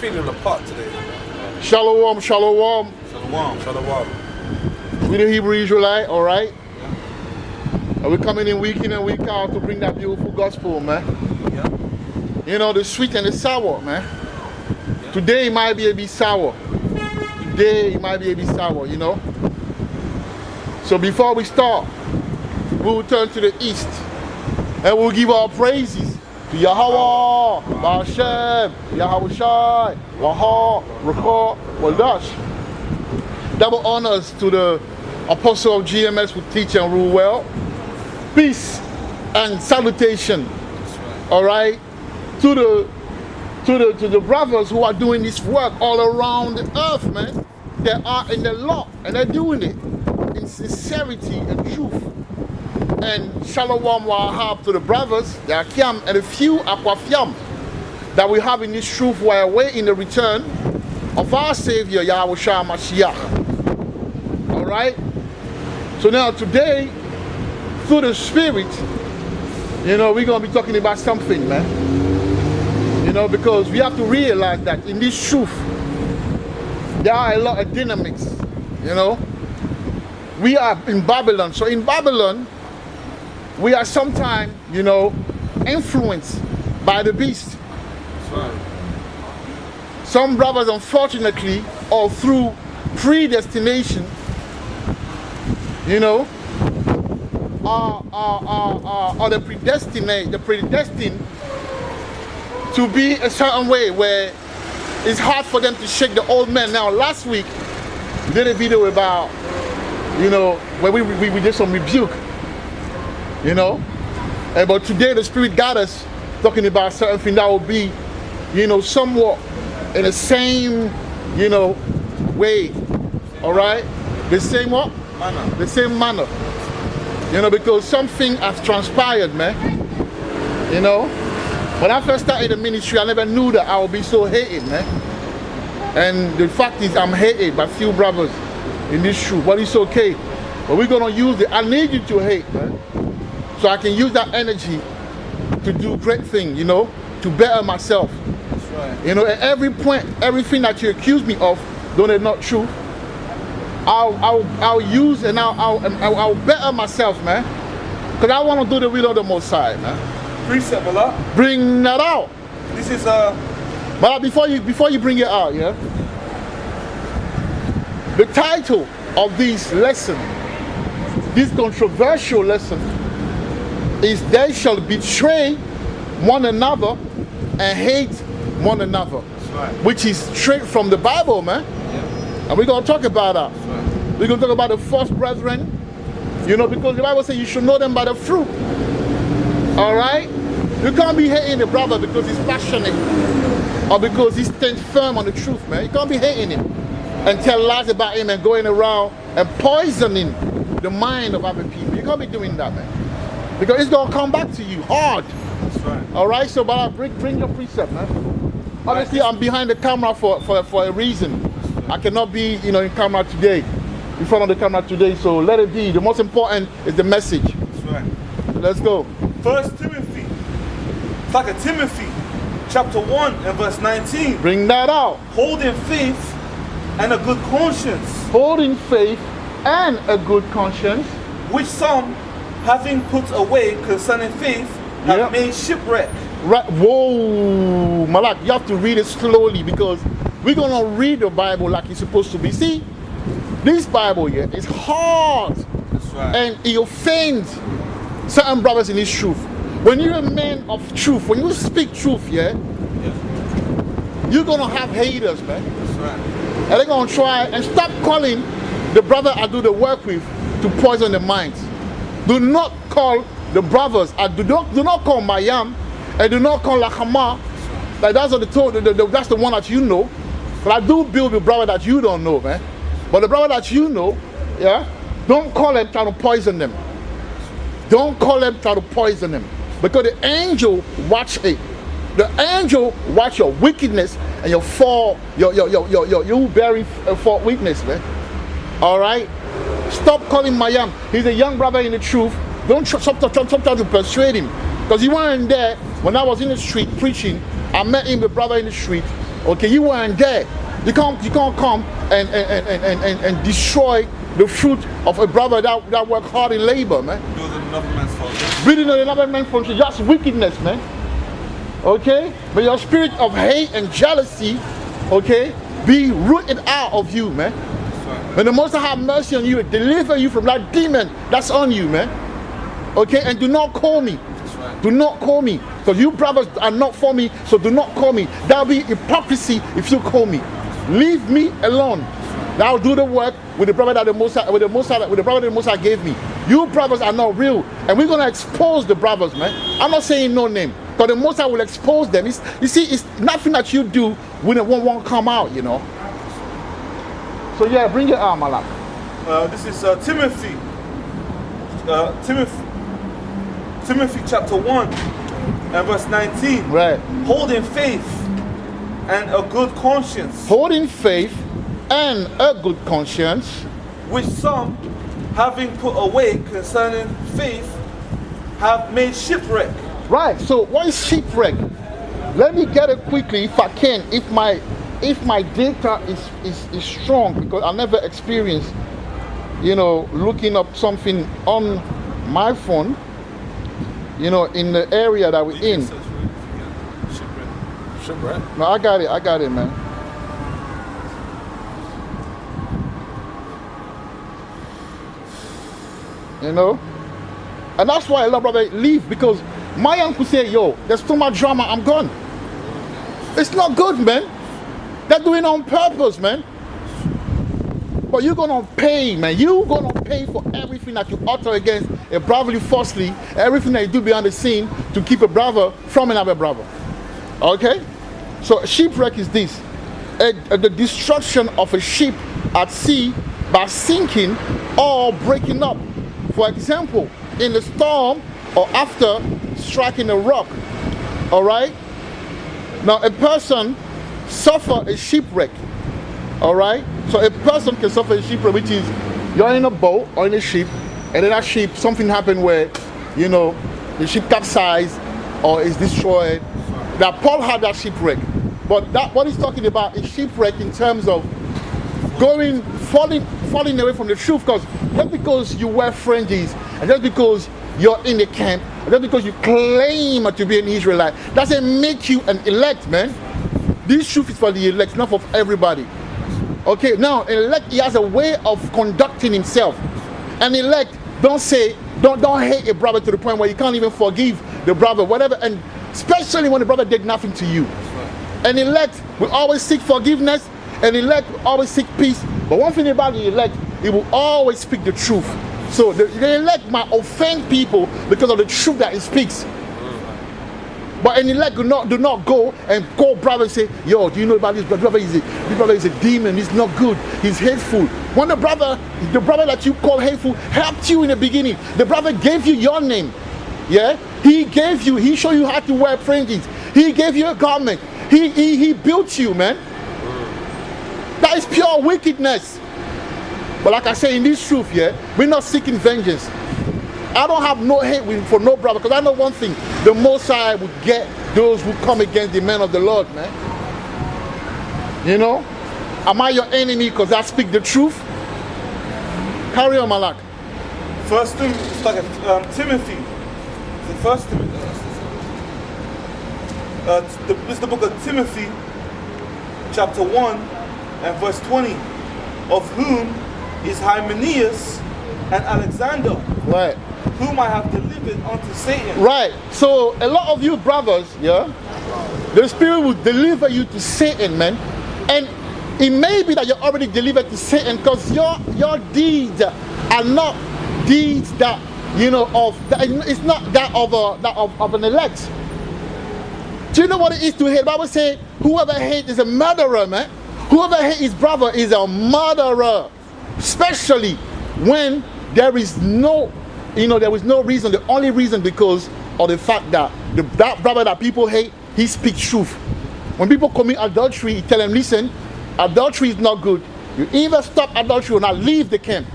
feeling the pot today. Shalom, shalom. Shalom, shalom. We the Hebrew Israelite, all right? And we're coming in week and week out to bring that beautiful gospel, man. Yeah. You know, the sweet and the sour, man. Yeah. Today it might be a bit sour. Today it might be a bit sour, you know? So before we start, we will turn to the east and we'll give our praises to Yahweh, Hashem, Yahweh Shai, Wahar, Rakah, Wadash. Double honors to the apostle of GMS who teach and rule well. Peace and salutation. All right, to the brothers who are doing this work all around the earth, man. They are in the law and they're doing it in sincerity and truth. And shalom wahab to the brothers, the Akiam, and a few Akwafiam that we have in this truth while awaiting the return of our Savior, Yahushua Mashiach. All right? So now today, through the Spirit, you know, we're going to be talking about something, man. You know, because we have to realize that in this truth, there are a lot of dynamics, you know. We are in Babylon. So in Babylon, we are sometimes, you know, influenced by the beast. That's right. Some brothers, unfortunately, or through predestination, you know, are the predestined to be a certain way where it's hard for them to shake the old man. Now, last week, we did a video about, you know, where we did some rebuke, you know. But today, the Spirit got us talking about certain thing that will be, you know, somewhat in the same, you know, way, all right? The same what? Manner. The same manner. You know, because something has transpired, man. You know? When I first started the ministry, I never knew that I would be so hated, man. And the fact is, I'm hated by few brothers in this truth. But it's okay. But we're going to use it. I need you to hate, man. So I can use that energy to do great things, you know, to better myself. That's right. You know, at every point, everything that you accuse me of, though they're not true, I'll use and I'll better myself, man. Because I want to do the will of the Most High, man. Precept, Allah. Bring that out. This is But before you bring it out, yeah. The title of this lesson, this controversial lesson, is "They shall betray one another and hate one another," right. which is straight from the Bible, man. Yeah. And we're gonna talk about that. Right. We're gonna talk about the false brethren, you know, because the Bible says you should know them by the fruit. All right. You can't be hating the brother because he's passionate or because he stands firm on the truth, man. You can't be hating him and tell lies about him and going around and poisoning the mind of other people. You can't be doing that, man, because it's gonna come back to you hard. That's right. All right. So, but bring your precept, man. Obviously, I'm behind the camera for a reason. I cannot be, you know, in camera today, in front of the camera today. So let it be. The most important is the message. That's right. Let's go. 1 Timothy. 2 Timothy, chapter 1 and verse 19. Bring that out. Holding faith and a good conscience, Holding faith and a good conscience. which some, having put away concerning faith, have Yep. made shipwreck. Right. Whoa, Malak, you have to read it slowly because we're gonna read the Bible like it's supposed to be. See, this Bible here is hard That's right. and it offends certain brothers in this truth. When you're a man of truth, when you speak truth, yeah, you're gonna have haters, man. That's right. And they're gonna try and stop calling the brother I do the work with to poison the minds. Do not call the brothers. Do not call Mayam, and do not call Lahama. Like that's that's the one that you know. But I do build with brother that you don't know, man. But the brother that you know, yeah, don't call them trying to poison them. Don't call them trying to poison them, because the angel watch it. The angel watch your wickedness and your fall, you bearing fault weakness, man. All right. Stop calling Mayam. He's a young brother in the truth. Don't stop trying to persuade him, because he wasn't there when I was in the street preaching. I met him, the brother in the street, Okay, you weren't there. You can't come and destroy the fruit of a brother that worked hard in labor, man. Building another man's foundation. Building another man's foundation, that's wickedness, man. Okay? But your spirit of hate and jealousy, okay, be rooted out of you, man. Right. When the Most High have mercy on you and deliver you from that demon that's on you, man. Okay? And do not call me. Right. Do not call me. Because you brothers are not for me, so do not call me. That'll be hypocrisy if you call me. Leave me alone. I'll do the work with the brother that the Most High, with the brother that the Most High gave me. You brothers are not real, and we're gonna expose the brothers, man. I'm not saying no name, but the Most High will expose them. You see, it's nothing that you do when it won't come out, you know. So yeah, bring it out, Malak. This is Timothy. Timothy chapter 1 and verse 19. Right. Holding faith and a good conscience, Holding faith and a good conscience, which some, having put away concerning faith, have made shipwreck. right? So what is shipwreck? Let me get it quickly if I can. If my data is strong, because I never experienced, you know, looking up something on my phone, you know, in the area that we're in. Shipwreck. No, I got it, man. You know, and that's why a lot of brothers leave, because my uncle said, yo, there's too much drama, I'm gone. It's not good, man. They're doing it on purpose, man. But you're gonna pay, man. You're gonna pay for everything that you utter against a brotherly falsely, everything that you do behind the scene to keep a brother from another brother. Okay? So shipwreck is this: the destruction of a ship at sea by sinking or breaking up. For example, in the storm or after striking a rock. All right? Now a person suffer a shipwreck. All right? So a person can suffer a shipwreck, which is you're in a boat or in a ship, and then that ship, something happened where, you know, the ship capsized or is destroyed. Now Paul had that shipwreck. But that what he's talking about is shipwreck in terms of falling away from the truth. Because just because you wear fringes, and just because you're in the camp, and just because you claim to be an Israelite, doesn't make you an elect, man. This truth is for the elect, not for everybody. Okay, now elect, he has a way of conducting himself. An elect don't hate a brother to the point where you can't even forgive the brother, whatever, and especially when the brother did nothing to you. An elect will always seek forgiveness, and elect will always seek peace. But one thing about the elect, he will always speak the truth. So the elect might offend people because of the truth that he speaks. But an elect do not go and call brother and say, yo, do you know about this brother? This brother is a demon, he's not good, he's hateful. When the brother that you call hateful helped you in the beginning, the brother gave you your name. Yeah? He showed you how to wear fringes. He gave you a garment. He built you, man. That is pure wickedness. But like I say, in this truth, yeah, we're not seeking vengeance. I don't have no hate for no brother, because I know one thing: the Most High would get those who come against the man of the Lord, man. You know? Am I your enemy because I speak the truth? Carry on, Malak. First Timothy. The First Timothy. This is the book of Timothy, chapter 1 and verse 20, of whom is Hymenaeus and Alexander, Right. whom I have delivered unto Satan. Right. So a lot of you brothers, yeah, the Spirit will deliver you to Satan, man. And it may be that you're already delivered to Satan because your deeds are not deeds that, you know, it's not that of an elect. Do you know what it is to hate? The Bible says whoever hates is a murderer, man. Whoever hates his brother is a murderer. Especially when there is no reason. The only reason because of the fact that that brother that people hate, he speaks truth. When people commit adultery, you tell them, listen, adultery is not good. You either stop adultery or not leave the camp.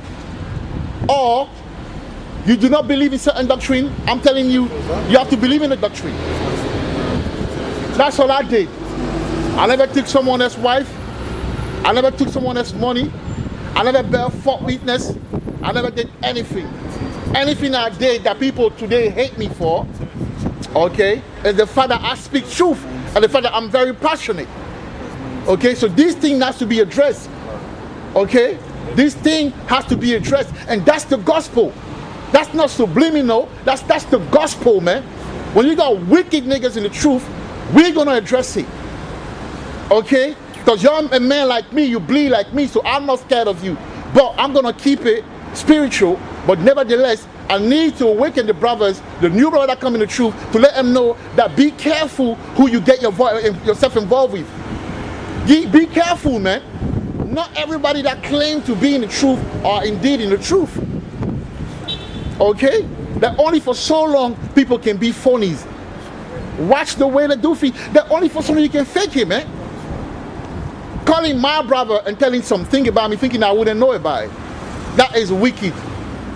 Or you do not believe in certain doctrine, I'm telling you, you have to believe in the doctrine. That's all I did. I never took someone else's wife. I never took someone else's money. I never bear false witness. I never did anything. Anything I did that people today hate me for, okay, is the fact that I speak truth and the fact that I'm very passionate. Okay, so this thing has to be addressed. Okay, this thing has to be addressed, and that's the gospel. That's not subliminal. That's the gospel, man. When you got wicked niggas in the truth, we're gonna address it. Okay, because you're a man like me, you bleed like me, so I'm not scared of you. But I'm gonna keep it spiritual. But nevertheless, I need to awaken the brothers, the new brother that come in the truth, to let them know that be careful who you get yourself involved with. Be careful, man. Not everybody that claim to be in the truth are indeed in the truth. Okay? That only for so long people can be phonies. Watch the way they do things. That only for so long you can fake it, man. Calling my brother and telling something about me thinking I wouldn't know about it. That is wicked.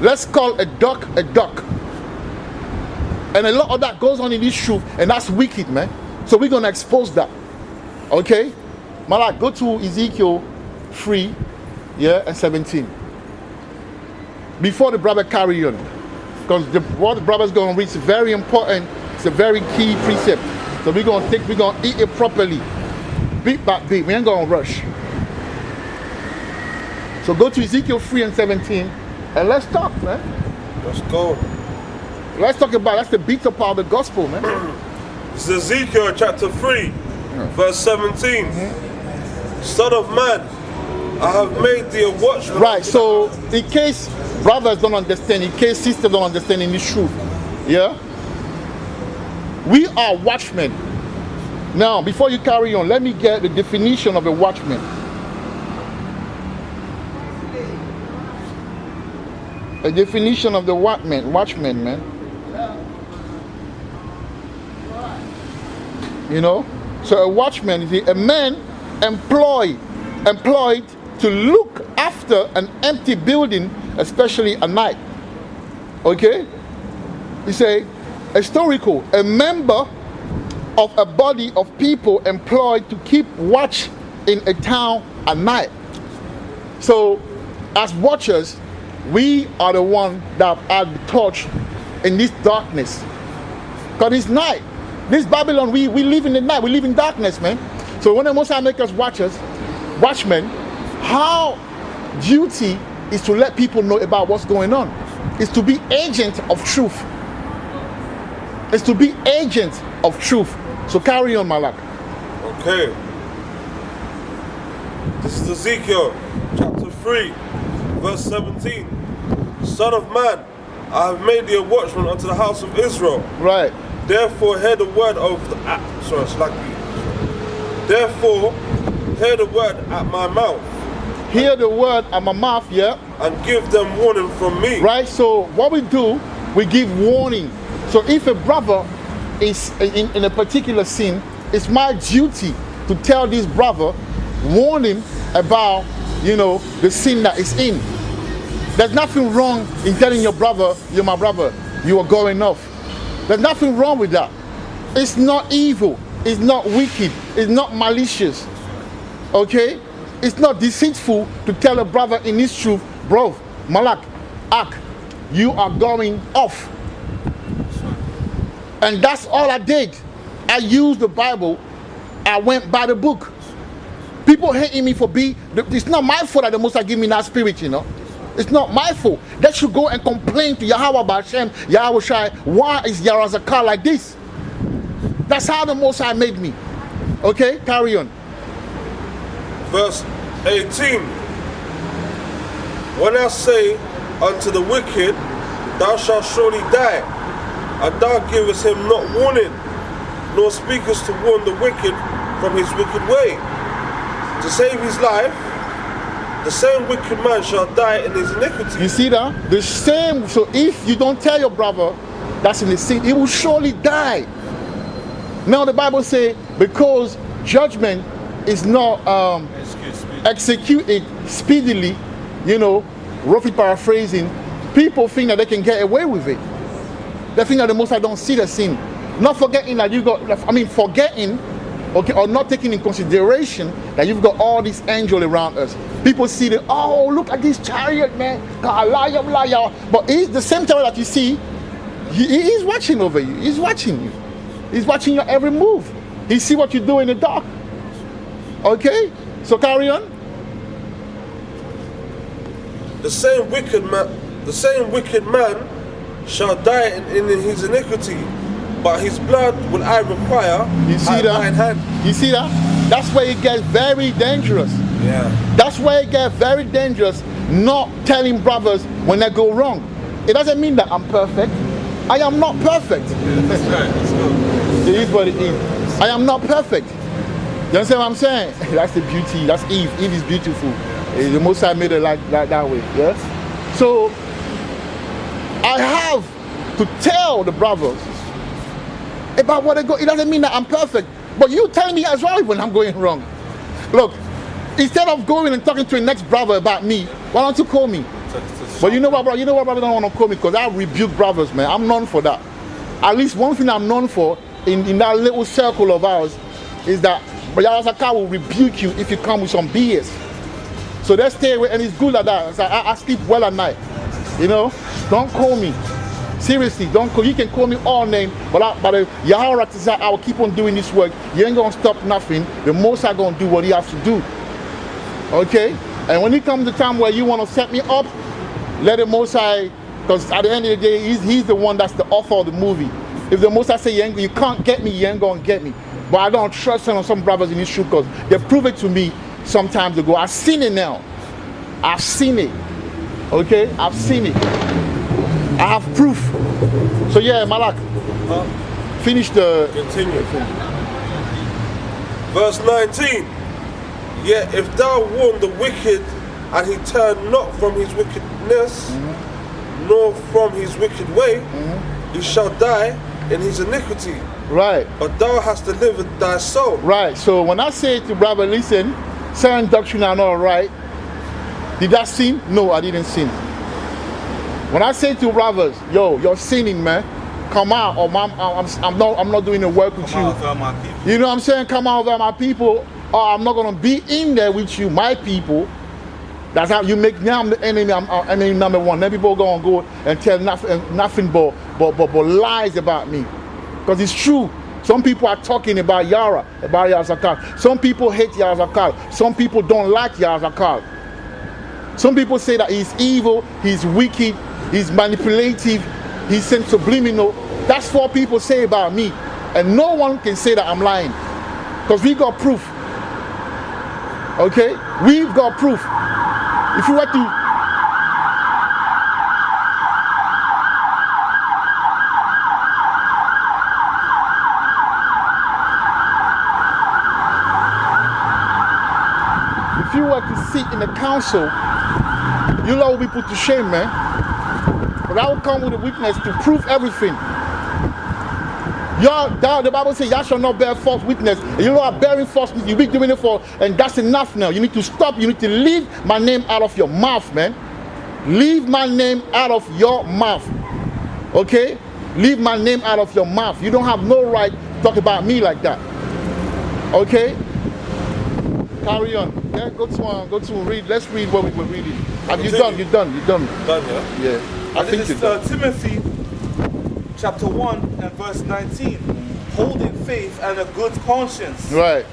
Let's call a duck a duck. And a lot of that goes on in this truth, and that's wicked, man. So we're going to expose that. Okay? Malak, go to Ezekiel 3, yeah, and 17. Before the brother carry on. Because what the brother's going to read is very important. It's a very key precept. So we're going to eat it properly. Beat by beat. We ain't going to rush. So go to Ezekiel 3 and 17 and let's talk, man. Let's go. Let's talk about, that's the beater part of the gospel, man. This is Ezekiel chapter 3, verse 17. Son of man, I have made thee a watchman. Right, so in case brothers don't understand, in case sisters don't understand in this truth, yeah? We are watchmen. Now, before you carry on, let me get the definition of a watchman. A definition of the watchman, man. You know? So a watchman is a man employed to look after an empty building, especially at night. Okay? It's a historical, a member of a body of people employed to keep watch in a town at night. So, as watchers, we are the one that are the torch in this darkness. Because it's night. This Babylon, we live in the night. We live in darkness, man. So when the Most High make us watchmen, our duty is to let people know about what's going on. It's to be agent of truth. It's to be agent of truth. So carry on, Malak. Okay. This is Ezekiel chapter 3, verse 17. Son of man, I have made thee a watchman unto the house of Israel. Right. Therefore hear the word of the Therefore hear the word at my mouth. Hear the word at my mouth, yeah. And give them warning from me. Right. So what we do, we give warning. So if a brother is in a particular sin, it's my duty to tell this brother, warn him about, the sin that is in. There's nothing wrong in telling your brother, you're my brother, you are going off. There's nothing wrong with that. It's not evil. It's not wicked. It's not malicious. Okay? It's not deceitful to tell a brother in his truth, bro, Malak, Ak, you are going off. And that's all I did. I used the Bible. I went by the book. People hating me for it's not my fault that the Most High give me that spirit, It's not my fault. They should go and complain to Yahweh Ba'ashem, Yahweh Shai, why is Yarazakar like this? That's how the Most High made me. Okay, carry on. Verse 18. When I say unto the wicked, thou shalt surely die, and thou givest him not warning, nor speakest to warn the wicked from his wicked way, to save his life, the same wicked man shall die in his iniquity. You see that? The same. So if you don't tell your brother that's in the sin, he will surely die. Now the Bible says, because judgment is not executed speedily, roughly paraphrasing, people think that they can get away with it. They think that the Most High don't see the sin. Not forgetting that forgetting Okay, or not taking in consideration that you've got all these angels around us. People see the, oh, look at this chariot, man. Liar. But he's the same chariot that you see, he's watching over you. He's watching you. He's watching your every move. He see what you do in the dark. Okay? So carry on. The same wicked man shall die in his iniquity, but his blood will I require You see at mine that? hand. You see that? That's where it gets very dangerous. Yeah. That's where it gets very dangerous, not telling brothers when they go wrong. It doesn't mean that I'm perfect. I am not perfect. That's right. Let's go. It is what it is. I am not perfect. You understand what I'm saying? That's the beauty. That's Eve. Eve is beautiful. The Most High made it like that way. Yeah. So I have to tell the brothers about what I go. It doesn't mean that I'm perfect, but you tell me as well when I'm going wrong. Look, instead of going and talking to the next brother about me, why don't you call me? But you know what, brother? You know what, brother? Don't want to call me because I rebuke brothers, man. I'm known for that. At least one thing I'm known for in that little circle of ours is that Brother Zaka will rebuke you if you come with some BS. So let's stay away, and it's good like that. So I sleep well at night. You know, don't call me. Seriously, don't call. You can call me all name, but Yahweh I will keep on doing this work. You ain't gonna stop nothing. The Most High gonna do what He has to do. Okay? And when it comes to time where you want to set me up, let the Most High, because at the end of the day, he's the one that's the author of the movie. If the Most High say you can't get me, you ain't gonna get me. But I don't trust some brothers in this truth because they prove it to me some time ago. I've seen it now. I've seen it. Okay? I've seen it. I have proof. So yeah, Malak, finish the... Continue. Verse 19. Yet if thou warn the wicked, and he turn not from his wickedness, nor from his wicked way, he shall die in his iniquity. Right. But thou hast delivered thy soul. Right. So when I say to brother, listen, certain doctrine are not right, did I sin? No, I didn't sin. When I say to brothers, yo, you're sinning, man, come out, or I'm not doing the work with you. You know what I'm saying? Come out over my people, or I'm not gonna be in there with you, my people. That's how you make me. I'm the enemy. I'm enemy number one. Then people gonna go and tell nothing but lies about me, because it's true. Some people are talking about Yara, about Yazakal. Some people hate Yazakal. Some people don't like Yazakal. Some people say that he's evil, he's wicked, he's manipulative, he's subliminal. That's what people say about me, and no one can say that I'm lying, because we got proof. Okay, we've got proof. If you were to sit in the council, you'll all be put to shame, man. But I will come with a witness to prove everything. The Bible says, y'all shall not bear false witness. And you are bearing false witness. You be doing it for, and that's enough now. You need to stop. You need to leave my name out of your mouth, man. Leave my name out of your mouth. Okay? Leave my name out of your mouth. You don't have no right to talk about me like that. Okay? Carry on. Yeah, go to read. Let's read what we were reading. Have you done? You're done. Done, yeah? Yeah. I And think this you're is done. Timothy chapter 1 and verse 19. Holding faith and a good conscience, Right.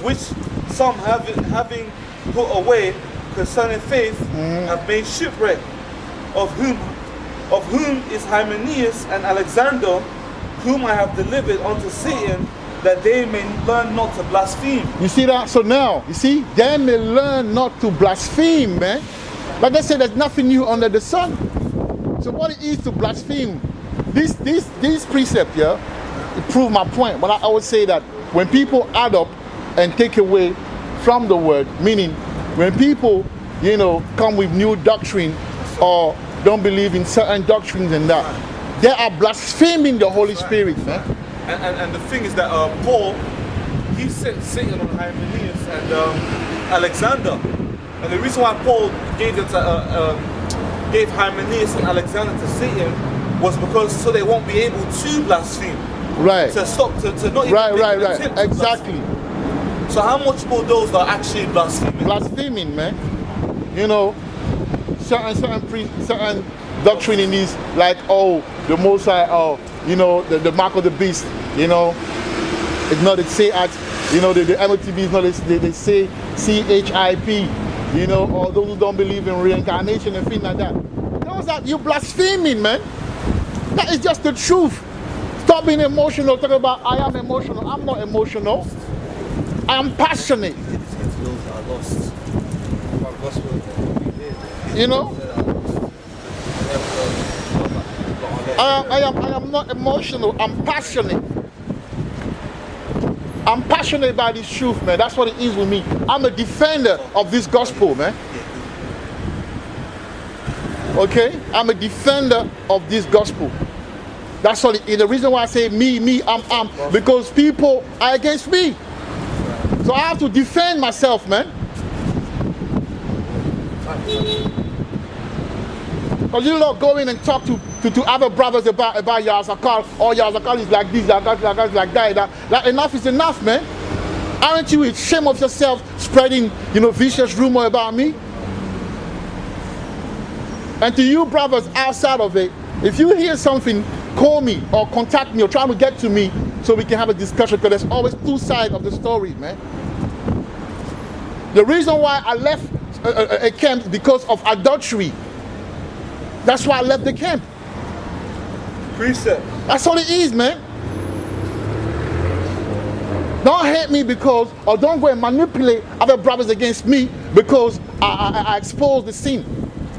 which some having put away concerning faith have made shipwreck, of whom is Hymenaeus and Alexander, whom I have delivered unto Satan, that they may learn not to blaspheme. You see that? So now, you see, they may learn not to blaspheme, man. Like I said, there's nothing new under the sun. So what it is to blaspheme, this precept, yeah, it proved my point. But I would say that when people add up and take away from the word, meaning when people, you know, come with new doctrine or don't believe in certain doctrines and that, they are blaspheming the Holy Spirit, man. And the thing is that Paul, he sent Satan on Hymenaeus and Alexander. And the reason why Paul gave Hymenaeus and Alexander to Satan was because so they won't be able to blaspheme. Right. To stop, to not even Right. make an attempt to Exactly. blaspheme. So how much more those that are actually blaspheming? Blaspheming, man. You know, certain doctrine in this, like, oh, the Most High, oh, you know, the mark of the beast, you know, it's not the say at, you know, the MOTB is not they say CHIP, you know, or those who don't believe in reincarnation and things like that. Those are you blaspheming, man. That is just the truth. Stop being emotional. Talk about I am emotional. I'm not emotional. I am passionate. You know, I am not emotional. I'm passionate. I'm passionate about this truth, man. That's what it is with me. I'm a defender of this gospel, man. Okay? I'm a defender of this gospel. That's all it is. The reason why I say me, I'm, because people are against me. So I have to defend myself, man. Because you lot go in and talk to other brothers about Yazakal. Oh, Yazakal is like this, Yazakal is like that. That enough is enough, man. Aren't you ashamed of yourself spreading, you know, vicious rumor about me? And to you brothers outside of it, if you hear something, call me or contact me or try to get to me so we can have a discussion, because there's always two sides of the story, man. The reason why I left a camp is because of adultery. That's why I left the camp. Precept. That's all it is, man. Don't hate me because, or don't go and manipulate other brothers against me because I expose the sin.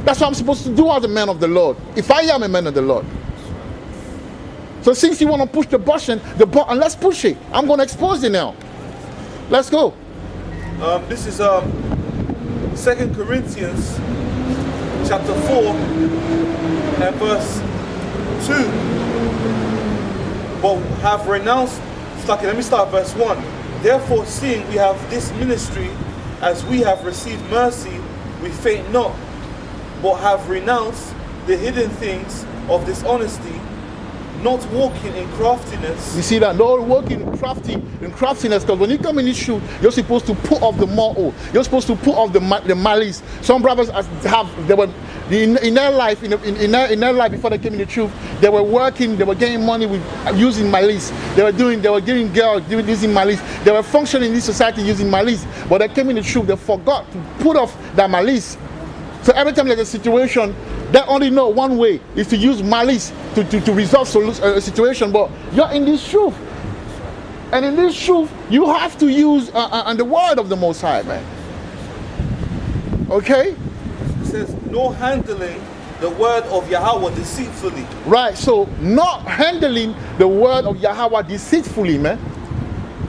That's what I'm supposed to do as a man of the Lord, if I am a man of the Lord. So since you want to push the button, let's push it. I'm going to expose it now. Let's go. This is 2 Corinthians chapter 4 and verse 2. But have renounced, let me start verse 1. Therefore, seeing we have this ministry, as we have received mercy, we faint not, but have renounced the hidden things of dishonesty, not walking in craftiness. You see that? Not walking in craftiness, because when you come in this shoot, you're supposed to put off the moral. You're supposed to put off the malice. Some brothers they were in their life, in their life before they came in the truth, they were working, they were getting money with using malice. They were getting girls using malice. They were functioning in this society using malice. But they came in the truth, they forgot to put off that malice. So every time there's a situation, they only know one way is to use malice to resolve a situation. But you're in this truth, and in this truth, you have to use the word of the Most High, man. Okay? It says, "No handling the word of Yahweh deceitfully." Right. So not handling the word of Yahweh deceitfully, man.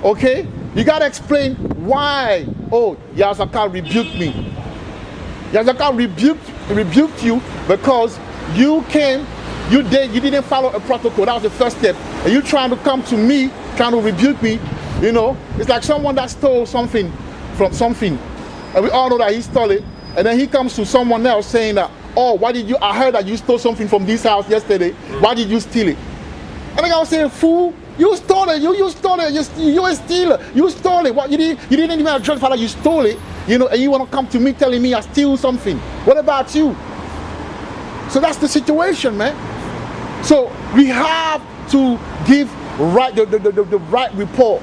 Okay? You gotta explain why. Oh, Yazakal rebuked me. Yazakal rebuked you because you didn't follow a protocol. That was the first step. And you trying to come to me, trying to rebuke me, you know. It's like someone that stole something from something. And we all know that he stole it. And then he comes to someone else saying that, oh, I heard that you stole something from this house yesterday. Why did you steal it? And the guy was saying, fool, you stole it, you stole it, you a stealer, you stole it. What, you didn't even address that you stole it. You know, and you want to come to me telling me I steal something. What about you? So that's the situation, man. So we have to give the right report.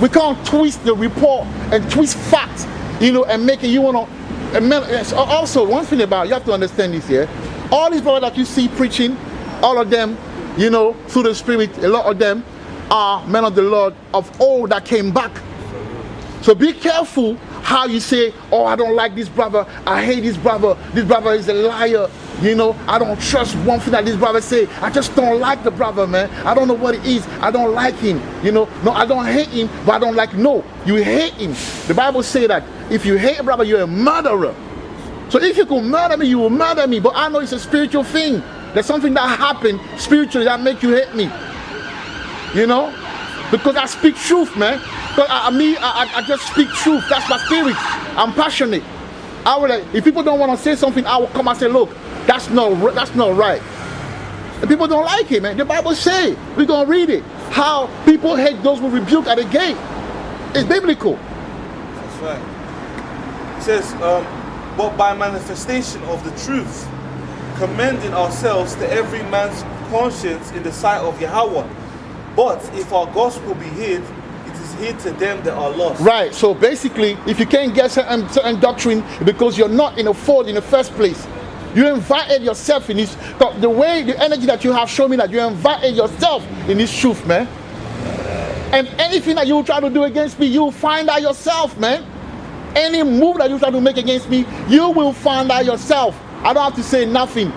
We can't twist the report and twist facts, you know, and make it, you want to. Also, one thing about, you have to understand this here. All these brothers that you see preaching, all of them, you know, through the Spirit, a lot of them are men of the Lord of old that came back. So be careful how you say, oh, I don't like this brother, I hate this brother is a liar, you know, I don't trust one thing that this brother say, I just don't like the brother, man, I don't know what it is, I don't like him, you know, no, I don't hate him, but I don't like, no, you hate him. The Bible say that if you hate a brother, you're a murderer. So if you could murder me, you will murder me, but I know it's a spiritual thing. There's something that happened spiritually that make you hate me, you know, because I speak truth, man. But I just speak truth. That's my spirit. I'm passionate. I will, if people don't want to say something, I will come and say, look, that's not right. And people don't like it, man. The Bible say, we're gonna read it, how people hate those who rebuke at the gate. It's biblical. Right. It says, but by manifestation of the truth, commending ourselves to every man's conscience in the sight of Yahweh. But if our gospel be hid, it is hid to them that are lost. Right. So basically, if you can't get certain doctrine because you're not in a fold in the first place, you invited yourself in this. The way, the energy that you have shown me that you invited yourself in this truth, man. And anything that you try to do against me, you'll find out yourself, man. Any move that you try to make against me, you will find out yourself. I don't have to say nothing.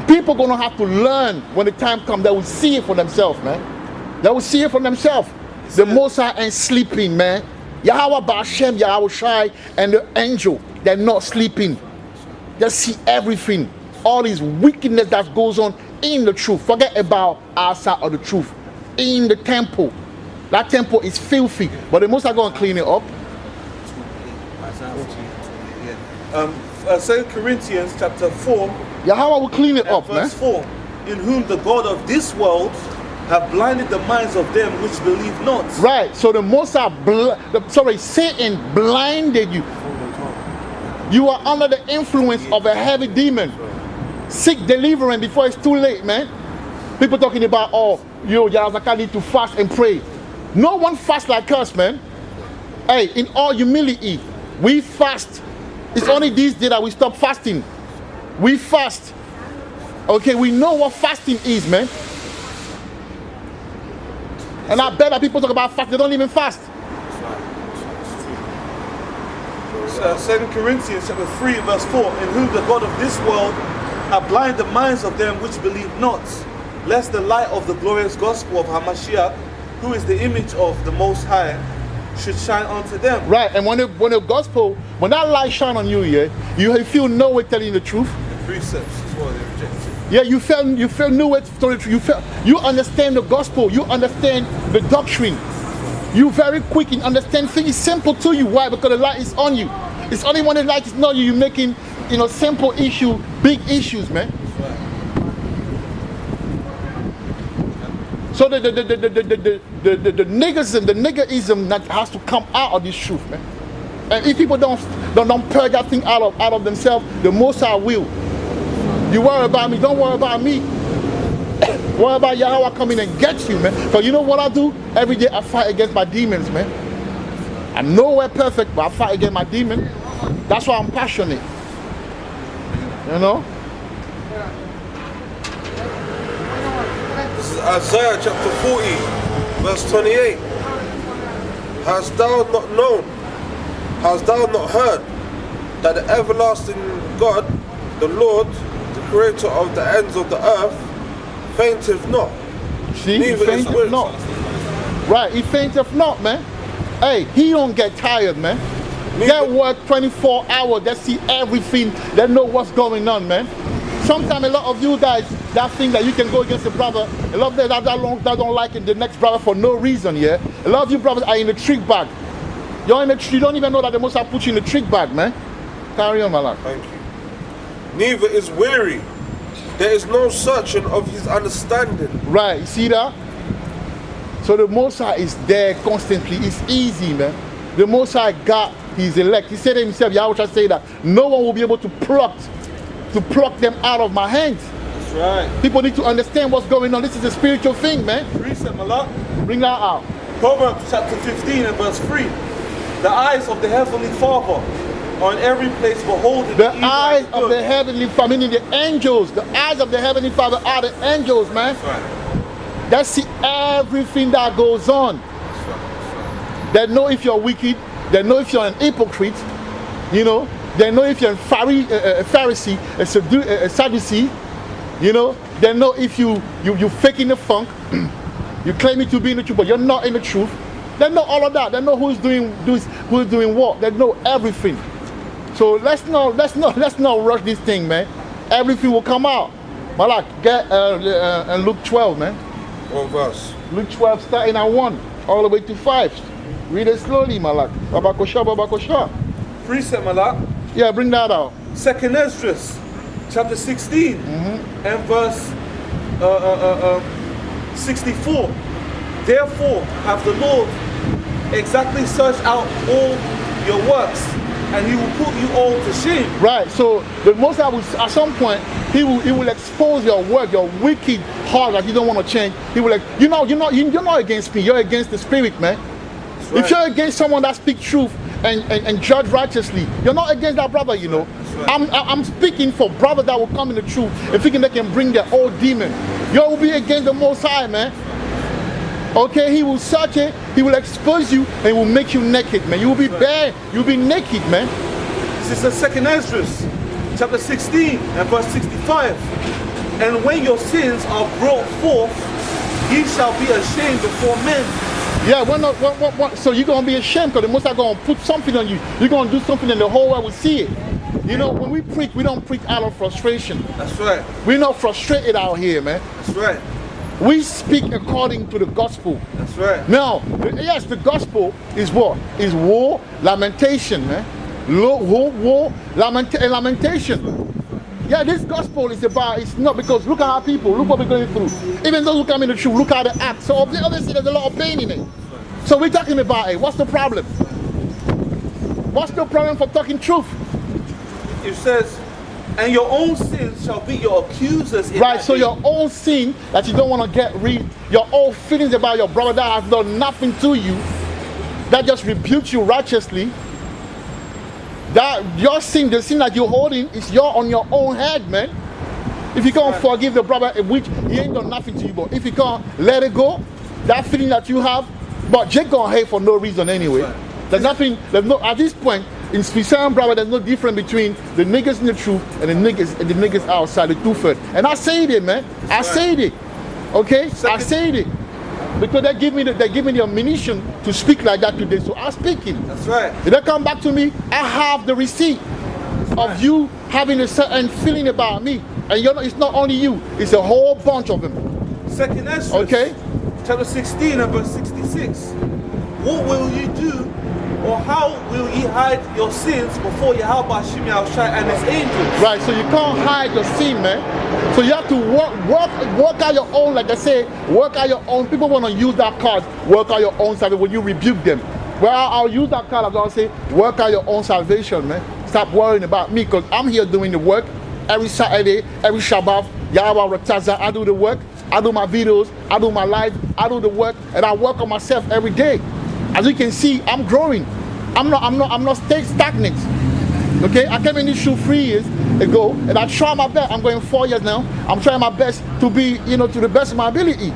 People gonna have to learn when the time comes. They will see it for themselves, man. They will see it for themselves. The Most High ain't sleeping, man. Yahweh Ba'ashem, Yahweh Shai, and the angel, they're not sleeping. They see everything. All this wickedness that goes on in the truth. Forget about outside of the truth. In the temple. That temple is filthy, but the Most High gonna clean it up. 2 Corinthians chapter 4, Yahweh will clean it up, man. verse 4. In whom the God of this world have blinded the minds of them which believe not. Right. So the Most High, Satan blinded you. You are under the influence of a heavy demon. Seek deliverance before it's too late, man. People talking about, oh, Yazaka need to fast and pray. No one fasts like us, man. Hey, in all humility, we fast. It's only this day that we stop fasting. We fast. Okay, we know what fasting is, man. And I bet that people talk about fast, they don't even fast. 2 Corinthians chapter 3 verse 4. In whom the God of this world have blinded the minds of them which believe not, lest the light of the glorious gospel of Hamashiach, who is the image of the Most High, should shine unto them. Right, and when the gospel, when that light shine on you, yeah, you feel no way telling the truth. The precepts is what they rejected. Yeah, you feel no way telling the truth. You understand the gospel. You understand the doctrine. You very quick in understand things. It's simple to you. Why? Because the light is on you. It's only when the light is not you, you're making, simple issue, big issues, man. So the niggerism that has to come out of this truth, man. And if people don't purge that thing out of themselves, the Most High will. You worry about me, don't worry about me. Worry about Yahweh coming and get you, man. Because you know what I do? Every day I fight against my demons, man. I'm nowhere perfect, but I fight against my demon. That's why I'm passionate. You know? This is Isaiah chapter 40, verse 28. Hast thou not known, hast thou not heard, that the everlasting God, the Lord, the creator of the ends of the earth, fainteth not, See, neither he is fainteth weary. not. Right, he fainteth not, man. Hey, he don't get tired, man. They work 24 hours, they see everything, they know what's going on, man. Sometimes a lot of you guys that think that you can go against a brother, a lot of them that don't like the next brother for no reason, yeah. A lot of you brothers are in the trick bag. You don't even know that the Most High put you in the trick bag, man. Carry on, my love. Thank you. Neither is weary. There is no searching of his understanding. Right, you see that? So the Most High is there constantly. It's easy, man. The Most High got his elect. He said to himself, Yahweh say that no one will be able to pluck them out of my hands. That's right. People need to understand what's going on. This is a spiritual thing, man. Precept, Malak. Bring that out. Proverbs chapter 15 and verse 3. The eyes of the Heavenly Father are in every place beholding The evil eyes and of good. the Heavenly Father, meaning the angels. The eyes of the Heavenly Father are the angels, man. That's right. They see everything that goes on. That's right. They know if you're wicked. They know if you're an hypocrite. You know. They know if you're a Pharisee, a Sadducee. You know. They know if you faking the funk. You claiming to be in the truth, but you're not in the truth. They know all of that. They know who's doing what. They know everything. So let's not rush this thing, man. Everything will come out. Malak, get Luke 12, man. One verse. Luke 12, starting at 1, all the way to 5. Read it slowly, Malak. Babakosha. Precept, Malak. Yeah, bring that out. 2nd Esdras chapter 16 and verse 64. Therefore have the Lord exactly searched out all your works, and he will put you all to shame. Right. So the Most High will, at some point, he will expose your work, your wicked heart that you don't want to change. He will like, you're not against me. You're against the spirit, man. Right. If you're against someone that speaks truth and judge righteously, you're not against that brother, you know. Right. I'm speaking for brothers that will come in the truth and thinking they can bring their old demon. You will be against the Most High, man. Okay, he will search it, he will expose you, and he will make you naked, man. You will be bare, you'll be naked, man. This is the second Ezra, chapter 16 and verse 65. And when your sins are brought forth, ye shall be ashamed before men. Yeah, so you're going to be ashamed because the Most High going to put something on you. You're going to do something and the whole world will see it. You know, when we preach, we don't preach out of frustration. That's right. We're not frustrated out here, man. That's right. We speak according to the gospel. That's right. Now, yes, the gospel is what? Is war, lamentation, man. War, lamentation. Yeah, this gospel is about, it's not because look at our people, look what we're going through. Even those who come in the truth, look how they act. So obviously there's a lot of pain in it. So we're talking about it. What's the problem? What's the problem for talking truth? It says, and your own sins shall be your accusers. In Right, that so day. your own sin that you don't want to get rid, your own feelings about your brother that has done nothing to you, that just rebukes you righteously, that your sin, the sin that you're holding, is on your own head, man. If you can't forgive the brother, which he ain't done nothing to you, but if you can't let it go, that feeling that you have, but Jake gonna hate for no reason anyway. Right. There's nothing, at this point, in Spissan, brother, there's no difference between the niggas in the truth and the niggas outside, the two-third. And I said it, man. I said it. Okay? I said it. Because they give me the ammunition to speak like that today, so I'm speaking. That's right. If they come back to me, I have the receipt of you having a certain feeling about me. And it's not only you, it's a whole bunch of them. Second Ezra, Okay? chapter 16 and verse 66. What will you do, or how will ye hide your sins before Yahweh Shem Yahushai and his angels? Right, so you can't hide your sin, man. So you have to work out your own, like I say, work out your own. People want to use that card, work out your own salvation when you rebuke them. Well, I'll use that card as I'll say, work out your own salvation, man. Stop worrying about me, because I'm here doing the work every Saturday, every Shabbat, Yahweh Rataza, I do the work, I do my videos, I do my live, I do the work, and I work on myself every day. As you can see, I'm growing. I'm not staying stagnant. Okay, I came in this shoe 3 years ago, and I try my best. I'm going 4 years now. I'm trying my best to be, to the best of my ability.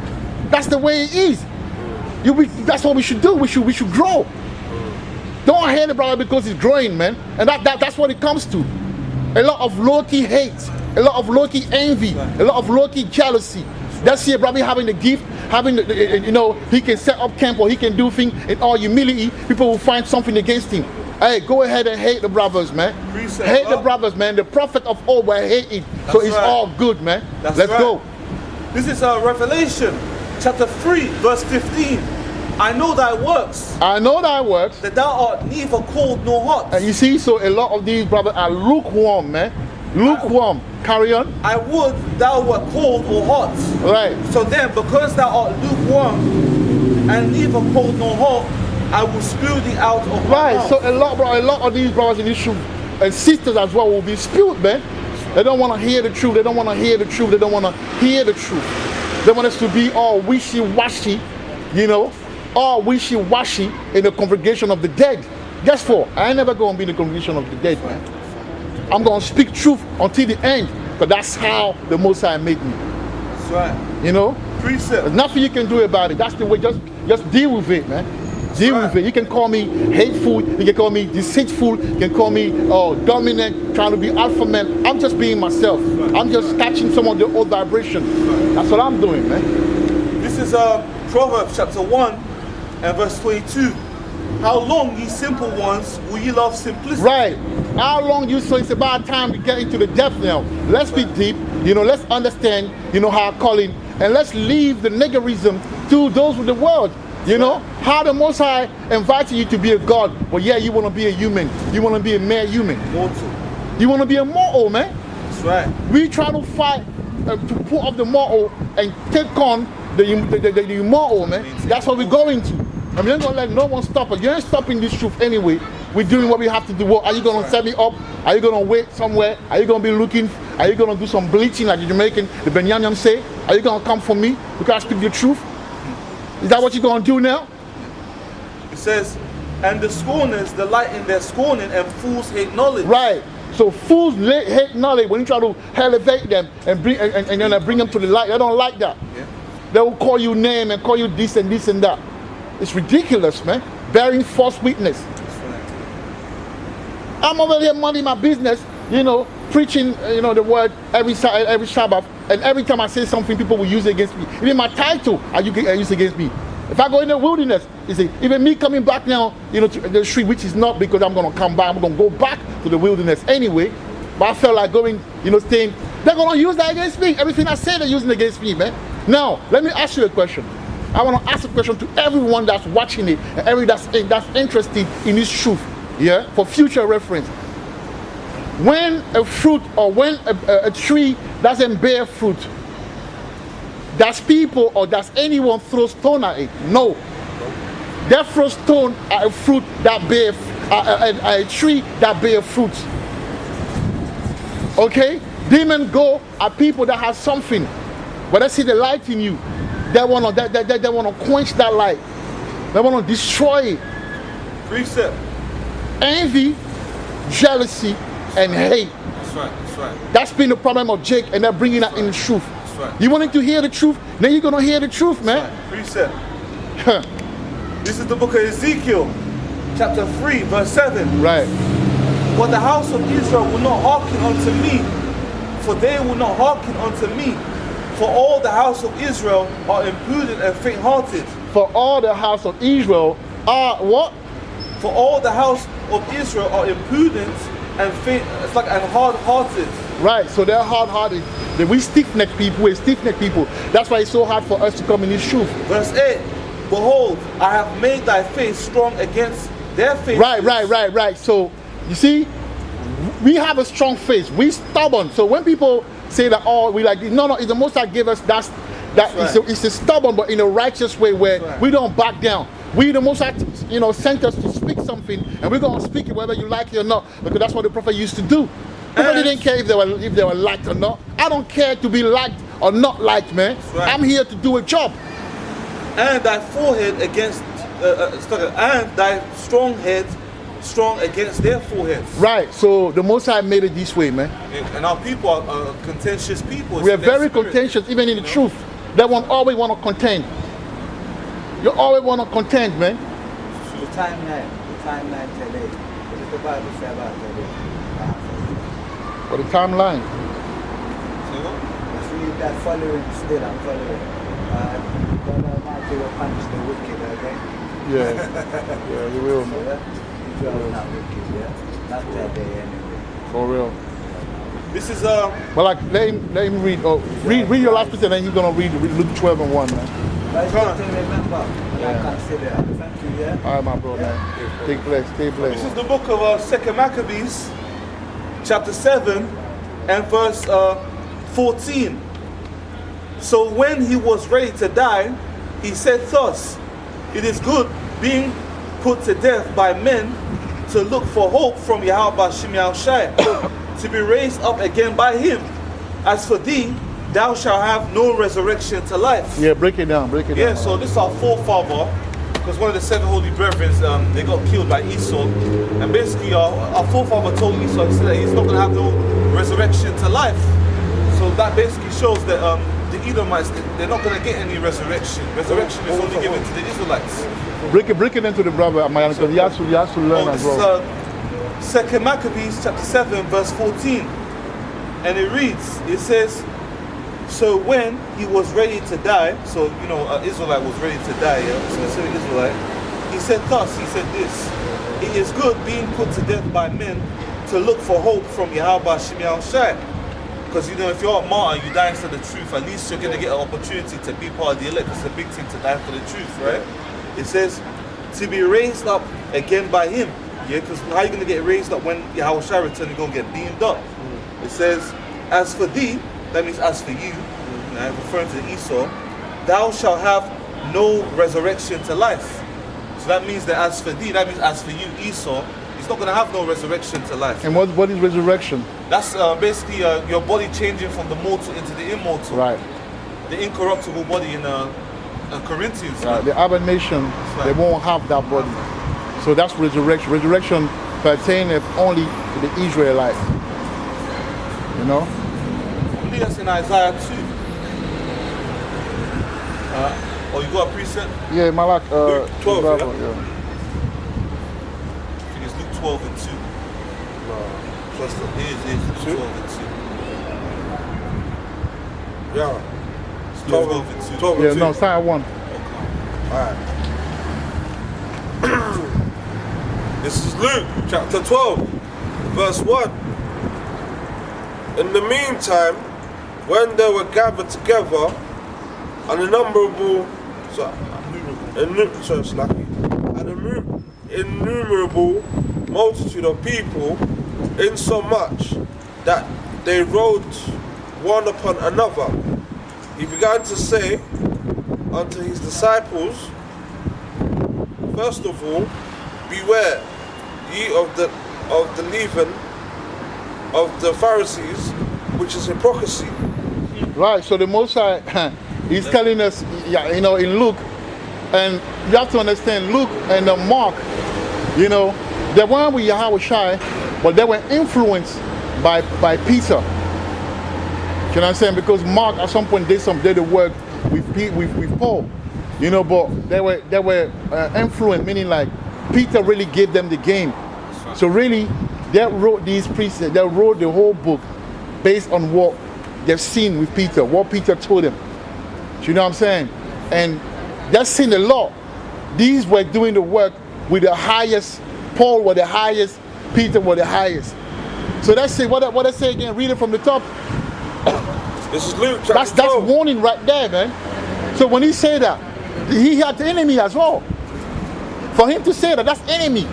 That's the way it is. That's what we should do. We should grow. Don't hate the brother because he's growing, man. And that's what it comes to. A lot of low-key hate, a lot of low-key envy, a lot of low-key jealousy. That's here, brother, having the gift, having he can set up camp or he can do things in all humility. People will find something against him. Hey, go ahead and hate the brothers, man. Hate the brothers, man. The prophet of old will hate it. So it's all good, man. Let's go. This is Revelation chapter 3 verse 15. I know thy works. I know thy works. That thou art neither cold nor hot. And you see, so a lot of these brothers are lukewarm, man. Lukewarm. Carry on. I would thou wert cold or hot. Right. So then, because thou art lukewarm and neither cold nor hot, I will spew thee out of my mouth. So a lot of these brothers in this truth and sisters as well will be spewed, man. They don't want to hear the truth. They don't want to hear the truth. They don't want to hear the truth. They want us to be all wishy-washy, all wishy-washy in the congregation of the dead. Guess what? I ain't never going to be in the congregation of the dead, man. I'm going to speak truth until the end, because that's how the Most High made me. That's right. Precept. There's nothing you can do about it. That's the way. Just deal with it, man. Deal with it. You can call me hateful. You can call me deceitful. You can call me dominant, trying to be alpha man. I'm just being myself. I'm just catching some of the old vibration. That's what I'm doing, man. This is Proverbs chapter 1 and verse 22. How long, ye simple ones, will ye love simplicity? Right. How long so it's about time to get into the depth now. Let's be deep, let's understand, our calling, and let's leave the niggerism to those with the world. How the Most High invited you to be a God, but yeah, you want to be a human. You want to be a mere human. Mortal. You want to be a mortal, man. That's right. We try to fight to pull off the mortal and take on the immortal, man. That's what we're going to. And we ain't going to let no one stop us. You ain't stopping this truth anyway. we're doing what we have to do. What, are you going to set me up? Are you going to wait somewhere? Are you going to be looking? Are you going to do some bleaching like the Jamaican, the Benyanyam say? Are you going to come for me because I speak the truth? Is that what you're going to do now? It says, and the scorners delight in their scorning, and fools hate knowledge. Right. So fools hate knowledge when you try to elevate them and bring and then bring them to the light. They don't like that. Yeah. They will call you name and call you this and this and that. It's ridiculous, man. Bearing false witness. That's right. I'm over here minding my business, you know, preaching, the word every Sabbath, and every time I say something, people will use it against me. Even my title, are used against me. If I go in the wilderness, you see, even me coming back now, to the street, which is not because I'm going to come back, I'm going to go back to the wilderness anyway. But I felt like going, saying, they're going to use that against me. Everything I say, they're using against me, man. Now, let me ask you a question. I want to ask a question to everyone that's watching it and everyone that's interested in this truth, yeah, for future reference. When a fruit or when a tree doesn't bear fruit, does people or does anyone throw stone at it? No. They throw stone at a fruit that bear a tree that bear fruit. Okay? Demons go at people that have something, but they see the light in you. They wanna quench that light. They wanna destroy it. Precept. Envy, jealousy, and hate. That's right. That's right. That's been the problem of Jake, and they're bringing that in the truth. Right. You wanting to hear the truth? Then you're gonna hear the truth, man. Precept. This is the book of Ezekiel, chapter 3, verse 7. Right. But the house of Israel will not hearken unto me, for they will not hearken unto me. For all the house of Israel are imprudent and faint-hearted. For all the house of Israel are what? For all the house of Israel are imprudent and hard-hearted. Right, so they're hard-hearted. We stiff-necked people, we're stiff-necked people. That's why it's so hard for us to come in this truth. Verse 8, behold, I have made thy face strong against their faces. Right. So, you see, we have a strong face. We stubborn. So when people say that, oh, we like this, no, it's the Most High gave us that right. It's a stubborn, but in a righteous way where right. We don't back down. We, the Most High, sent us to speak something, and we're going to speak it whether you like it or not, because that's what the prophet used to do. Nobody didn't care if they were liked or not. I don't care to be liked or not liked, man. Right. I'm here to do a job. And thy forehead against, and thy strong head strong against their foreheads. Right. So the Most High made it this way, man. And our people are contentious people. We are very contentious, even in the truth. They always want to contend. You always want to contend, man. The timeline today. What does the Bible say about today? For the timeline. See that following still, I'm following. God Almighty will punish the wicked, okay? Yeah, you will, man. So, Israel is not wicked, yeah? Not that day anyway. For real. This is Well, like, let him read. Oh, read your last piece, and then he's gonna read Luke 12 and 1, man. But it's good to remember. I consider. Thank you, yeah? All right, my bro, man. Take place, stay blessed. This is the book of 2 Maccabees, chapter 7, and verse 14. So when he was ready to die, he said thus, it is good being put to death by men to look for hope from Yahweh Shimei Shai, to be raised up again by him. As for thee, thou shalt have no resurrection to life. Yeah, break it down, Yeah, so this is our forefather, because one of the 7 holy brethren, they got killed by Esau. And basically our forefather told Esau, he said that he's not going to have no resurrection to life. So that basically shows that the Edomites, they're not going to get any resurrection. Resurrection is only given to the Israelites. Break it into the brother, because he has to learn as well. This is 2 Maccabees chapter 7 verse 14. And it reads, it says, so when he was ready to die, so Israelite was ready to die, yeah, specific Israelite, he said thus, he said this, it is good being put to death by men to look for hope from Yahweh Shimei Shai. Because if you're a martyr, you die for the truth, at least you're going to get an opportunity to be part of the elect. It's a big thing to die for the truth, right? It says, to be raised up again by him. Yeah, because how are you going to get raised up when Yahweh Shai returns? You're going to get beamed up. It says, as for thee, that means as for you, referring to Esau, thou shalt have no resurrection to life. So that means that as for thee, that means as for you, Esau, you it's not gonna have no resurrection to life. And what is resurrection? That's basically your body changing from the mortal into the immortal. Right. The incorruptible body in Corinthians. Right. The other nation, they won't have that body. So that's resurrection. Resurrection pertaineth only to the Israelites. You know? I believe that's in Isaiah 2. Oh, you got a precept? Yeah, Malak. Luke 12, Bible, yeah? I think it's Luke 12 and 2. No, just It is Luke 2? 12 and 2. yeah. It's 12 12 and and 2. 12 and Yeah, 2. no, start at 1. Alright. This is Luke chapter 12, verse 1. In the meantime, when they were gathered together, an innumerable multitude of people, insomuch that they rode one upon another, he began to say unto his disciples, first of all, beware ye of the leaven of the Pharisees, which is hypocrisy. Right, so the Most High, he's telling us, you know, in Luke, and you have to understand, Luke and Mark, you know, they weren't with Yahweh Shai, but they were influenced by Peter. You know what I'm saying? Because Mark at some point did the work with Paul, you know, but they were influenced, meaning like Peter really gave them the game. So really, they wrote these precepts, they wrote the whole book based on what they've seen with Peter, what Peter told them. You know what I'm saying? And they've seen a lot. These were doing the work with the highest. Paul was the highest, Peter was the highest. So let's say what I say again, read it from the top. This is Luke chapter That's 12. warning right there, man. So when he said that, he had the enemy as well. For him to say that, that's enemy.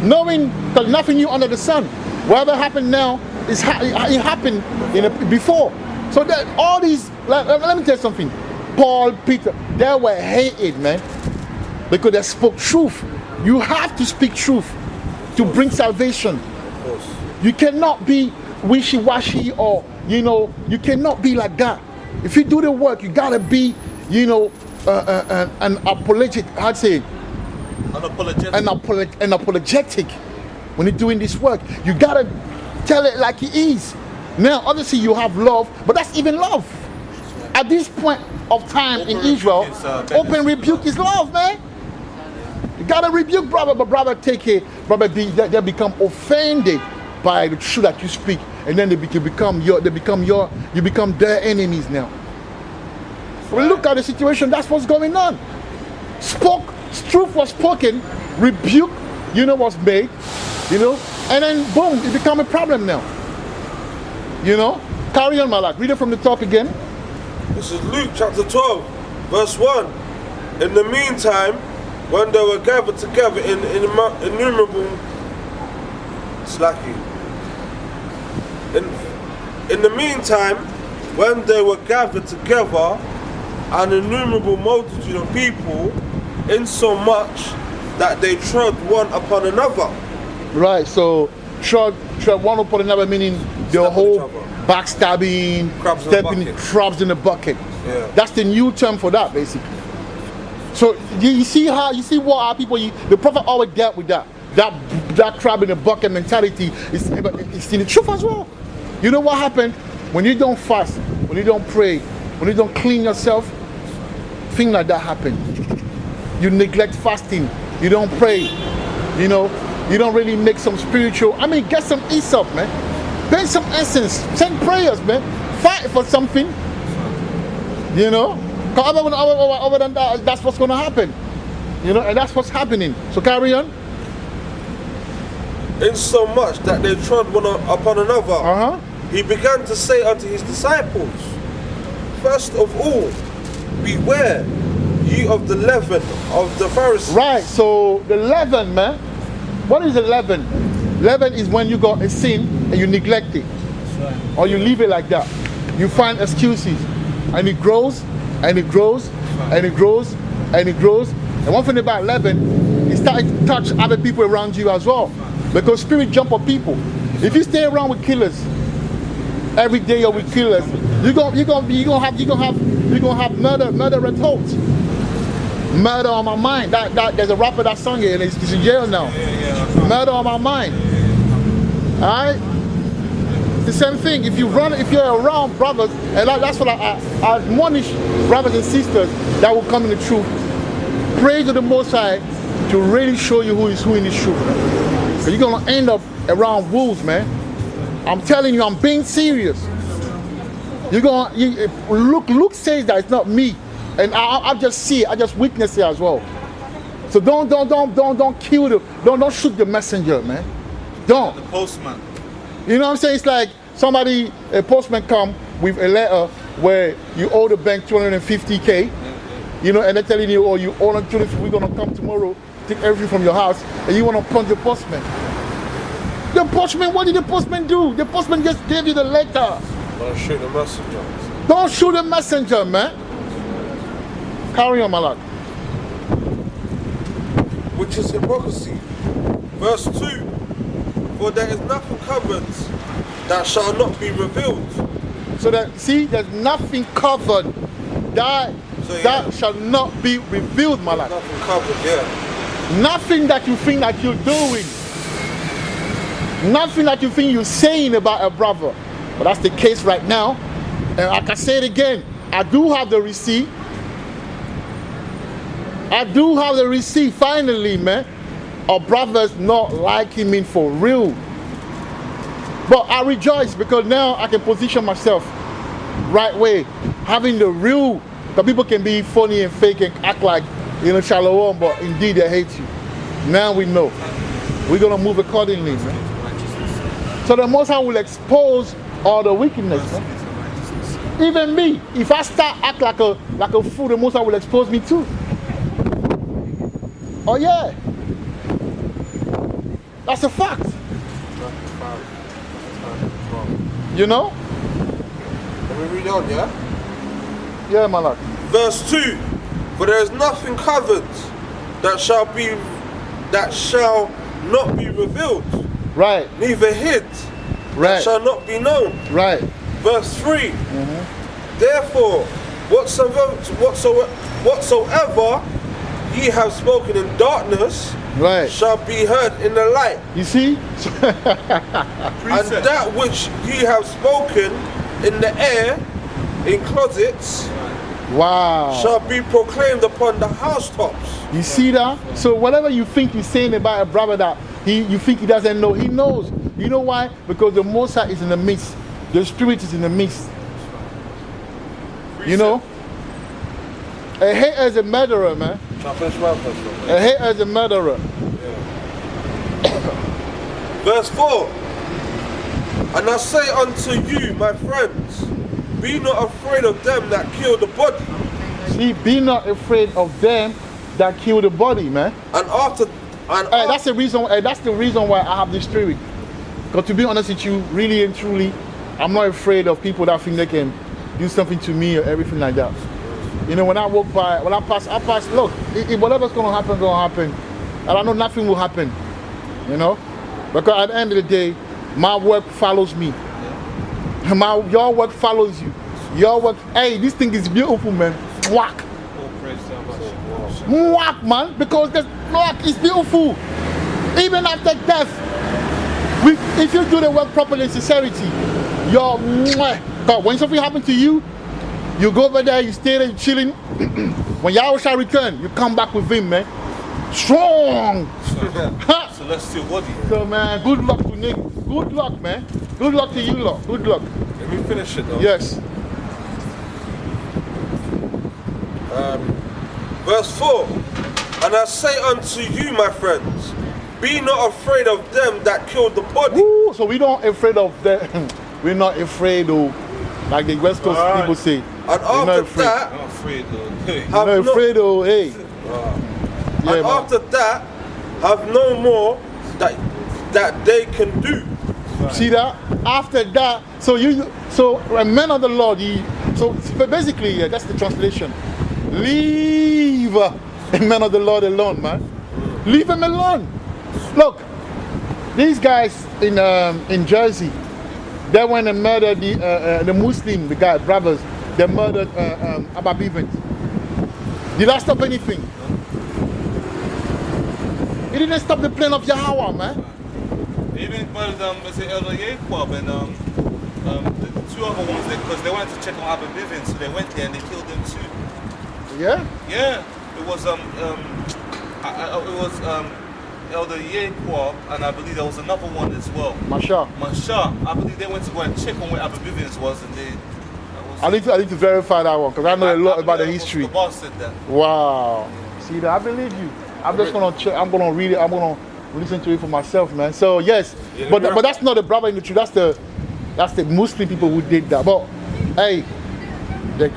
Knowing that nothing new under the sun. Whatever happened now, it happened before. So that all these, let me tell you something. Paul, Peter, they were hated, man. Because they spoke truth. You have to speak truth to bring salvation. Of course. You cannot be wishy-washy, or, you know, you cannot be like that. If you do the work, you gotta be, you know, an apologetic, I'd say, an apologetic when you're doing this work. You gotta tell it like it is. Now, obviously, you have love, but that's even love. At this point of time in Israel, open rebuke is love, man. You gotta rebuke brother, but brother take it, brother they become offended by the truth that you speak, and then you become their enemies now. Well, look at the situation. That's what's going on. Truth was spoken, rebuke, you know, was made, you know, and then boom, it become a problem now. You know, carry on, Malak. Read it from the top again. This is Luke chapter 12, verse 1. In the meantime, when they were gathered together in innumerable in the meantime, when they were gathered together, an innumerable multitude of people, insomuch that they trod one upon another. Right, so trod one upon another, meaning the whole backstabbing, crabs in the bucket. Yeah. That's the new term for that, basically. So you see what our people, the prophet always dealt with that crab in the bucket mentality. It's in the truth as well. You know what happened when you don't fast, when you don't pray, when you don't clean yourself? Things like that happen. You neglect fasting. You don't pray. You know, you don't really make some spiritual. I mean, get some Aesop, man. Bring some essence. Send prayers, man. Fight for something. You know, other than that, that's what's going to happen. You know, and that's what's happening. So carry on. Insomuch that they trod one upon another, he began to say unto his disciples, first of all, beware ye of the leaven of the Pharisees. Right, so the leaven, man. What is the leaven? Leaven is when you got a sin and you neglect it. Or you leave it like that. You find excuses. And it grows, and it grows, and it grows, and it grows. And one thing about leaven, it starts to touch other people around you as well. Because spirit jump on people. If you stay around with killers, every day you're with killers, you're gonna have murder thoughts. Murder on my mind. That there's a rapper that sung it and he's in jail now. Murder on my mind. Alright? The same thing. If you're around brothers, and that's what I admonish brothers and sisters that will come in the truth. Pray to the Most High to really show you who is who in this truth. So you're gonna end up around wolves, man. I'm telling you, I'm being serious. Luke says that it's not me, and I just see it. I just witness it as well. So don't kill the, don't shoot the messenger, man. Don't. The postman. You know what I'm saying? It's like a postman come with a letter where you owe the bank 250K, you know, and they're telling you, oh, you owe them 250, we're gonna come tomorrow, take everything from your house, and you wanna punch the postman. The postman, what did the postman do? The postman just gave you the letter. Don't shoot the messenger. Don't shoot the messenger, man. Carry on, my lord. Which is hypocrisy. Verse 2. For there is nothing covered that shall not be revealed. So that, see, there's nothing covered that shall not be revealed, my lord. Nothing covered, yeah. Nothing that you think that you're doing. Nothing that you think you're saying about a brother. But that's the case right now. And I can say it again. I do have the receipt. I do have the receipt, finally, man. Our brothers not liking me for real. But I rejoice because now I can position myself right way. Having the real, the people can be funny and fake and act like, you know, shalom, but indeed they hate you. Now we know. We're going to move accordingly, man. So the Most High will expose all the wickedness, man. Even me, if I start act like a fool, the Most High will expose me too. Oh yeah. That's a fact. You know? Let me read on, yeah? Yeah, my lord. Verse 2. For there is nothing covered that shall not be revealed. Right. Neither hid. Right. That shall not be known. Right. Verse 3. Therefore, whatsoever ye have spoken in darkness, right, shall be heard in the light. You see? And that which ye have spoken in the air, in closets, wow, shall be proclaimed upon the housetops. You see that? So whatever you think you're saying about a brother that you think he doesn't know, he knows. You know why? Because the Most High is in the midst. The Spirit is in the midst. You know? A hater is a murderer, man. A hater is a murderer. Verse 4. And I say unto you, my friends, be not afraid of them that kill the body. See, be not afraid of them that kill the body, man. That's the reason. That's the reason why I have this spirit. Because to be honest with you, really and truly, I'm not afraid of people that think they can do something to me or everything like that. You know, when I walk by, when I pass, look, if whatever's going to happen. And I know nothing will happen, you know? Because at the end of the day, my work follows me. Your work follows you. Your work, hey, this thing is beautiful, man. Whack. Whack, man, because it's beautiful. Even after death, if you do the work properly in sincerity, God, when something happens to you, you go over there, you stay there, you chilling. When Yahweh shall return, you come back with him, man. Strong. Celestial body. So, man, good luck to Nick. Good luck, man. Good luck to you, lot. Good luck. Let me finish it, though. Yes. Verse 4. And I say unto you, my friends, be not afraid of them that kill the body. Ooh, so we don't afraid of them. We're not afraid of, like the West Coast people say. And after that, I'm afraid though. I'm not afraid of, hey. And after that, have no more that they can do. Right. See that? After that, so a man of the Lord, so basically, yeah, that's the translation. Leave a man of the Lord alone, man. Leave him alone. Look, These guys in Jersey, they went and murdered the Muslim, the guy, brothers. They murdered Abba Bivens. Did that stop anything? It didn't stop the plan of Yahweh, man. Even murdered was it Elder Yaquab and the two other ones because they wanted to check on Abba Bivens, so they went there and they killed them too. Yeah? Yeah, it was Elder Yaquab, and I believe there was another one as well. Masha. Masha, I believe they went to go and check on where Abba Bivens was, and they. I need to verify that one because I know a lot about the history. The boss said that. Wow. See that? I believe you. I'm just gonna check. I'm gonna read it. I'm gonna listen to it for myself, man. So yes, but that's not the brother in the truth. That's the Muslim people who did that. But hey,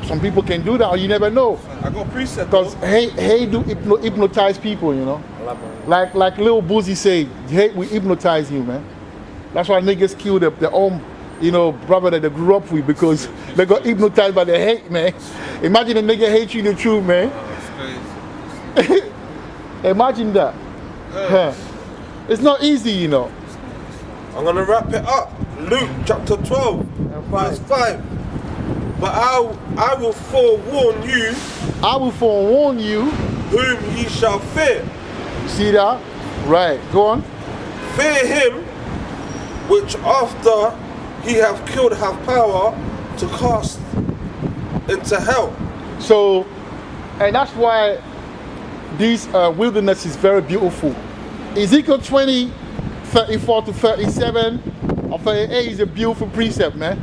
some people can do that, or you never know. I got precept. Because hate do hypnotize people, you know. Like Lil Boozy said, hate will hypnotize you, man. That's why niggas kill their own, you know, brother that they grew up with because they got hypnotized by the hate, man. Imagine a nigga hate you the truth, man. That's crazy. Imagine that. Huh. It's not easy, you know. I'm going to wrap it up. Luke chapter 12, verse 5. But I will forewarn you. I will forewarn you. Whom ye shall fear. See that? Right. Go on. Fear him, which after he have killed have power to cast into hell. So, and that's why this wilderness is very beautiful. Ezekiel 20, 34 to 37 or 38 is a beautiful precept, man.